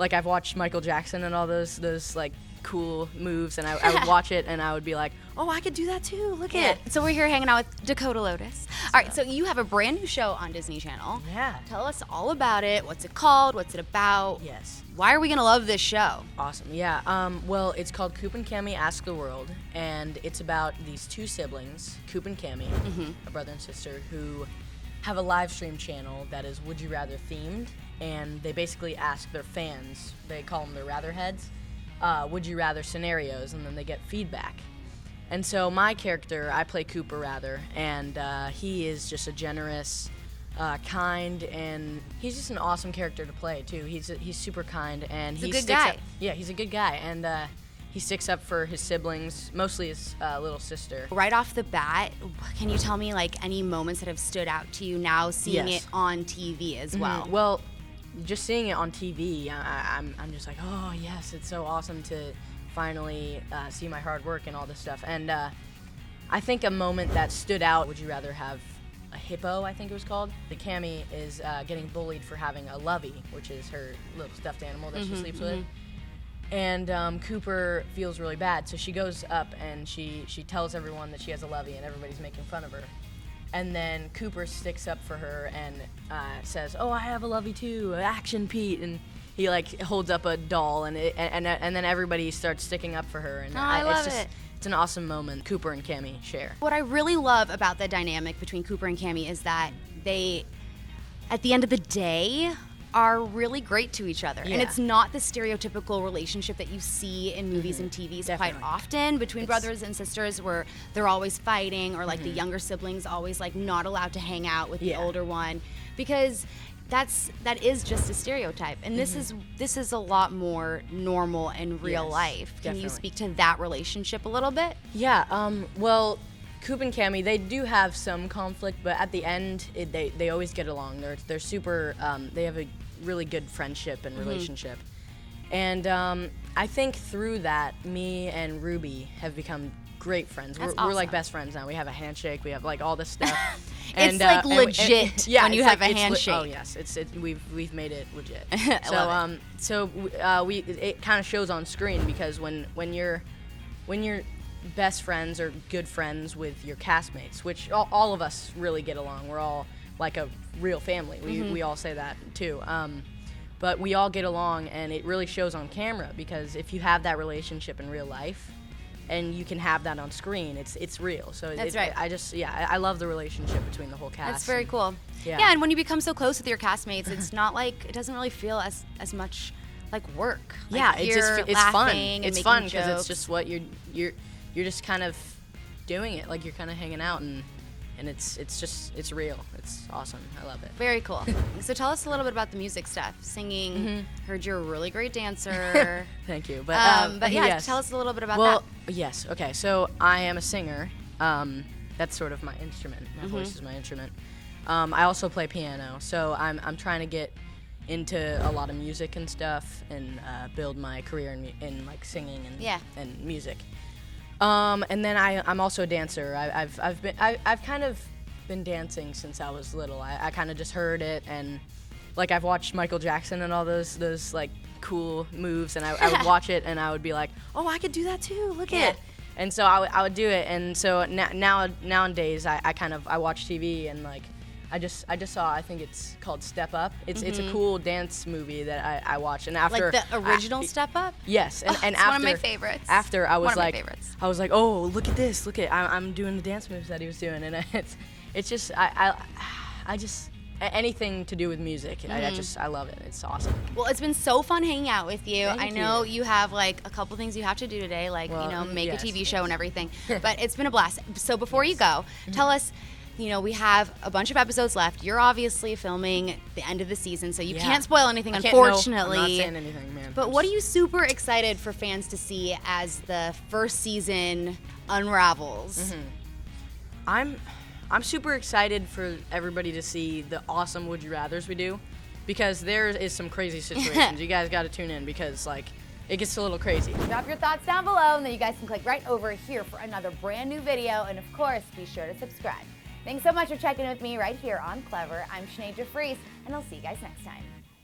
like I've watched Michael Jackson and all those like cool moves, and I would watch it and I would be like, oh, I could do that too. Look at it. So we're here hanging out with Dakota Lotus. All right, so you have a brand new show on Disney Channel. Yeah. Tell us all about it. What's it called? What's it about? Yes. Why are we gonna love this show? Awesome. Yeah. Well, it's called Coop and Cami Ask the World, and it's about these two siblings, Coop and Cami, a brother and sister, who have a live stream channel that is Would You Rather themed, and they basically ask their fans, they call them their Ratherheads, would you rather scenarios, and then they get feedback. And so my character, I play Cooper rather, and he is just a generous, kind, and he's just an awesome character to play too. He's super kind, and he's a good guy. Yeah, he's a good guy, and he sticks up for his siblings, mostly his little sister. Right off the bat, can you tell me like any moments that have stood out to you now seeing Yes. it on TV as well? Well, just seeing it on TV, I'm just like, oh yes, it's so awesome to finally see my hard work and all this stuff. And I think a moment that stood out, would you rather have a hippo, I think it was called? The Cami is getting bullied for having a lovey, which is her little stuffed animal that she sleeps with. And Cooper feels really bad, so she goes up and she tells everyone that she has a lovey, and everybody's making fun of her. And then Cooper sticks up for her and says, "Oh, I have a lovey too, Action Pete," and he like holds up a doll, and then everybody starts sticking up for her, and I love it's just it. it's an awesome moment Cooper and Cami share. What I really love about the dynamic between Cooper and Cami is that they, at the end of the day, are really great to each other. Yeah. And it's not the stereotypical relationship that you see in movies and TVs quite Definitely. often between brothers and sisters, where they're always fighting, or like the younger siblings always like not allowed to hang out with the Yeah. older one, because that is just a stereotype. And this is a lot more normal in real Yes, life. Can you definitely. speak to that relationship a little bit? Yeah, well, Coop and Cami, they do have some conflict, but at the end, they always get along. They're super, they have a really good friendship and relationship. And I think through that, me and Ruby have become great friends. That's We're like awesome. best friends now. We have a handshake. We have like all this stuff. It's like legit yeah, when you it's have like- a handshake. Oh yes, we've made it legit. love So it kind of shows on screen, because when you're best friends or good friends with your castmates, which all of us really get along. We're all like a real family. We all say that too. But we all get along, and it really shows on camera, because if you have that relationship in real life, and you can have that on screen, it's real. So That's right. I love the relationship between the whole cast. That's very cool. Yeah. And when you become so close with your castmates, it's not like, it doesn't really feel as much like work. Like Yeah, it's fun. laughing and It's making fun because jokes. it's just what you're just kind of doing it, like you're kind of hanging out, and it's real. It's awesome. I love it. Very cool. So tell us a little bit about the music stuff. Singing. Heard you're a really great dancer. Thank you. but yeah, yes. tell us a little bit about Well, that. yes. Okay. So I am a singer. That's sort of my instrument. My voice is my instrument. I also play piano. So I'm trying to get into a lot of music and stuff, and build my career in like singing and music. And then I'm also a dancer. I've kind of been dancing since I was little. I kind of just heard it, and like I've watched Michael Jackson and all those like cool moves, and I would watch it and I would be like, oh, I could do that too. Look at it. And so I would do it. And so nowadays I watch TV, and like I just saw, I think it's called Step Up. It's a cool dance movie that I watch, and after Like the original Step Up? Yes, and it's after one of my favorites. After I was One of my like, favorites. I was like, oh, look at this, look at I'm doing the dance moves that he was doing, and it's just I just anything to do with music, I love it. It's awesome. Well, it's been so fun hanging out with you. Thank I know you. you have like a couple things you have to do today, like make yes, a TV show and everything. But it's been a blast. So before you go, tell us. We have a bunch of episodes left. You're obviously filming the end of the season, so you can't spoil anything, unfortunately. I'm not saying anything, man. But what are you super excited for fans to see as the first season unravels? I'm super excited for everybody to see the awesome Would You Rathers we do, because there is some crazy situations. You guys got to tune in, because like it gets a little crazy. Drop your thoughts down below, and then you guys can click right over here for another brand new video. And of course, be sure to subscribe. Thanks so much for checking in with me right here on Clevver. I'm Sinead Vries, and I'll see you guys next time.